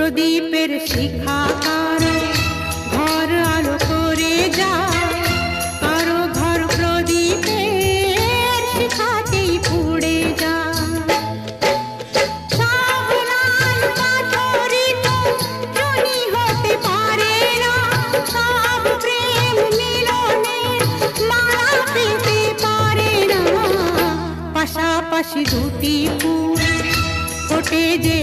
প্রদীপের শিখা কারো ঘর আলো করে যায়, কারো ঘর প্রদীপের শিখাতেই পুড়ে যায়। সব লাল পাথরই তো জনি হতে পারে না, সব প্রেম মিলনের মালা পেতে পারে না। পাশাপাশি দুটি ফুল ফোটে যে